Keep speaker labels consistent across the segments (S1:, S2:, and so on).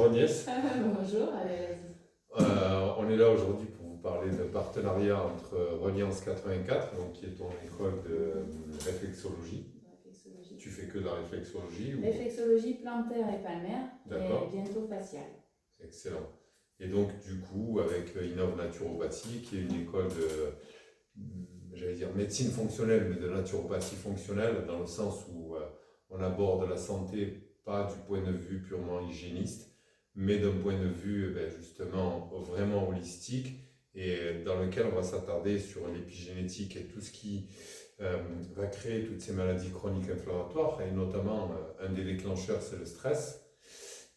S1: Bonjour Agnès.
S2: Bonjour, allez, vas-y.
S1: On est là aujourd'hui pour vous parler d'un partenariat entre Reliance 84, donc qui est ton école de réflexologie.
S2: Réflexologie.
S1: Tu fais que de la réflexologie ou...
S2: Réflexologie plantaire et palmaire,
S1: D'accord.
S2: et bientôt faciale.
S1: Excellent. Et donc du coup, avec Innov Naturopathie, qui est une école de, j'allais dire médecine fonctionnelle, mais de naturopathie fonctionnelle, dans le sens où on aborde la santé pas du point de vue purement hygiéniste, mais d'un point de vue justement vraiment holistique, et dans lequel on va s'attarder sur l'épigénétique et tout ce qui va créer toutes ces maladies chroniques inflammatoires, et notamment un des déclencheurs, c'est le stress.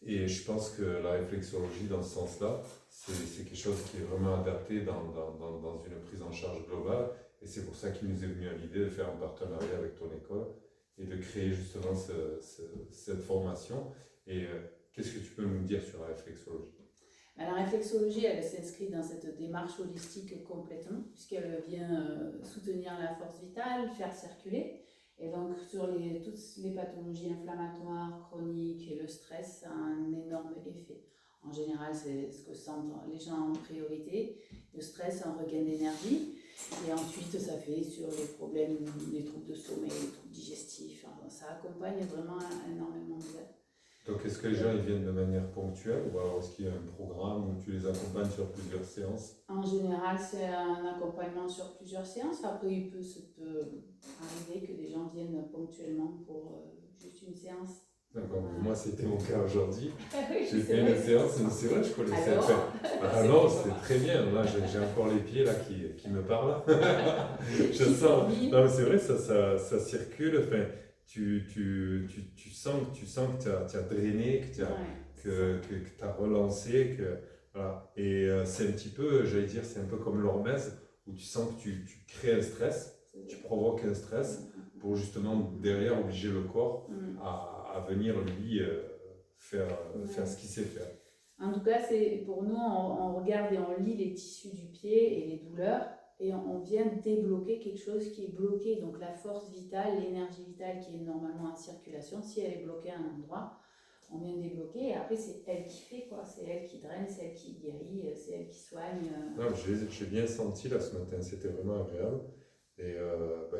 S1: Et je pense que la réflexologie, dans ce sens-là, c'est quelque chose qui est vraiment adapté dans une prise en charge globale. Et c'est pour ça qu'il nous est venu à l'idée de faire un partenariat avec ton école et de créer justement cette formation. Et qu'est-ce que tu peux nous dire sur la réflexologie?
S2: La réflexologie, elle s'inscrit dans cette démarche holistique complètement, puisqu'elle vient soutenir la force vitale, faire circuler. Et donc, sur toutes les pathologies inflammatoires, chroniques et le stress, ça a un énorme effet. En général, c'est ce que sentent les gens en priorité. Le stress, un regain d'énergie. Et ensuite, ça fait sur les problèmes, les troubles de sommeil, les troubles digestifs. Enfin, ça accompagne vraiment énormément de...
S1: Donc, est-ce que les gens ils viennent de manière ponctuelle ou alors est-ce qu'il y a un programme où tu les accompagnes sur plusieurs séances?
S2: En général, c'est un accompagnement sur plusieurs séances. Après, ça peut arriver que des gens viennent ponctuellement pour juste une séance.
S1: D'accord, moi c'était mon cas aujourd'hui.
S2: Oui,
S1: J'ai fait une séance, mais c'est vrai, je connaissais
S2: alors,
S1: Ah non, c'est très bien. Là, j'ai encore les pieds là qui me parlent. Je sens. Non, mais c'est vrai, ça circule. Enfin, tu sens que tu as drainé, que tu as relancé. Voilà. Et c'est un petit peu, j'allais dire, c'est un peu comme l'hormèse où tu sens que tu crées un stress, tu provoques un stress pour justement derrière obliger le corps à venir lui faire ce qu'il sait faire.
S2: En tout cas, pour nous, on regarde et on lit les tissus du pied et les douleurs et on vient débloquer quelque chose qui est bloqué. Donc la force vitale, l'énergie vitale qui est normalement en circulation, si elle est bloquée à un endroit, on vient débloquer et après c'est elle qui fait quoi, c'est elle qui draine, c'est elle qui guérit, c'est elle qui soigne.
S1: Non, j'ai bien senti là ce matin, c'était vraiment agréable. Et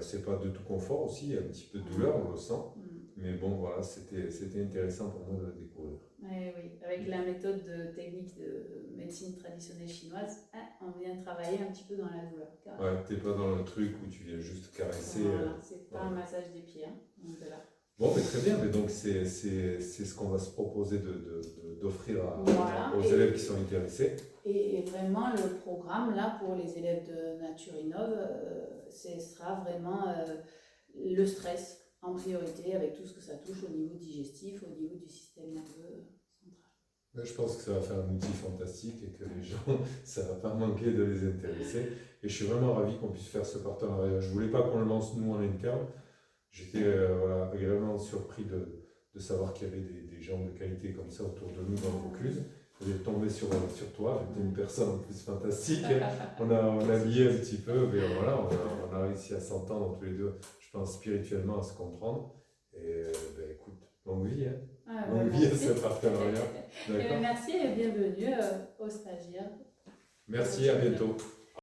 S1: c'est pas de tout confort aussi, il y a un petit peu de douleur, on le sent. Mais bon, voilà, c'était intéressant pour moi de le découvrir.
S2: Oui, avec la méthode technique de médecine traditionnelle chinoise, on vient travailler un petit peu dans la douleur.
S1: Ouais, t'es pas dans le truc où tu viens juste caresser.
S2: Voilà, c'est pas un massage des pieds. Voilà.
S1: Bon, mais très bien, mais donc c'est ce qu'on va se proposer d'offrir aux élèves qui sont intéressés.
S2: Et vraiment, le programme, là, pour les élèves de Nature Innov, ce sera vraiment le stress en priorité, avec tout ce que ça touche au niveau digestif, au niveau du système nerveux central.
S1: Je pense que ça va faire un outil fantastique et que les gens, ça ne va pas manquer de les intéresser. Et je suis vraiment ravi qu'on puisse faire ce partenariat. Je ne voulais pas qu'on le lance nous en interne. J'étais agréablement surpris de savoir qu'il y avait des gens de qualité comme ça autour de nous dans le Vaucluse. J'ai tombé sur toi, j'étais une personne en plus fantastique. On a lié un petit peu, mais voilà, on a réussi à s'entendre tous les deux, je pense spirituellement, à se comprendre. Et écoute, longue vie, hein. Longue vie à ce partenariat.
S2: Merci et bienvenue aux stagiaires.
S1: Merci, à bientôt.